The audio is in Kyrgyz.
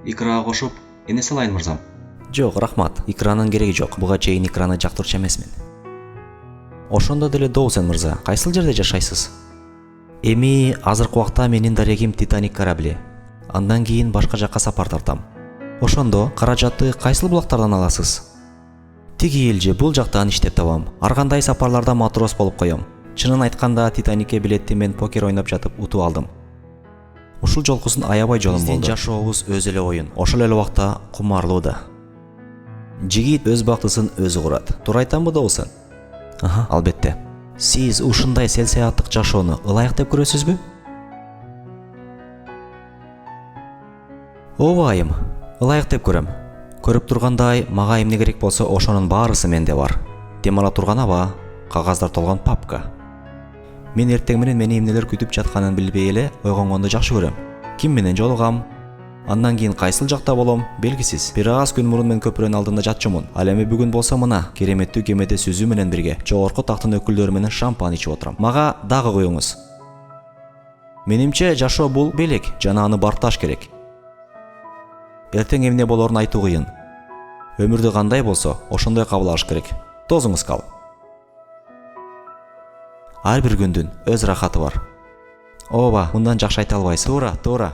Икрага кошуп, эне салайын мырзам. Жок, рахмат. Икранын кереги жок. Буга чейин икраны жактырчу эмесмин. Ошондо деле Доусен мырза, кайсыл жерде жашайсыз? Эми азыркы убакта менин дарегим Титаник корабли. Андан кийин башка жакка сапар тартам. Ошондо каражатты кайсыл булактардан аласыз? Тиги эл же бул жактан иштеп табам. Ар кандай сапарларда матрос болуп коем. Чынын айтканда Титаникке билетти мен покер ойноп жатып утуп алдым. Ушул жолкусун аябай жолум болду. Биздин жашообуз өз эле оюн. Ошол эле убакта кумарлуу да. Жигит өз бактысын өзү курат. Туура айтамбы Доусен? Албетте. Сиз ушундай сел-сааттык жашоону ылайык деп көрөсүзбү? Ооба айым, ылайык деп көрөм. Көрүп тургандай, мага эмне керек болсо ошонун баарысы менде бар. Дем ала турган аба, кагаздар толгон папка. Мен эртең менен мени эмнелер күтүп жатканын билбей эле ойгонгонду жакшы көрөм. Ким менен жолугам? Андан кийин кайсыл жакта болом, белгисиз. Бир аз күн мурун мен көпүрөнүн алдында жатчумун. Ал эми бүгүн болсо мына кереметтүү кемеде сүзүү менен бирге жогорку тактын өкүлдөрү менен шампан ичип отурам. Мага дагы коюңуз. Менимче жашоо бул белек жана аны барташ керек. Эртең эмне болорун айтуу кыйын. Өмүрдү кандай болсо, ошондой кабыл алыш керек. Тозуңуз кал. Ар бир күндүн өз рахаты бар. Ооба, мындан жакшы айта албайсың. Туура.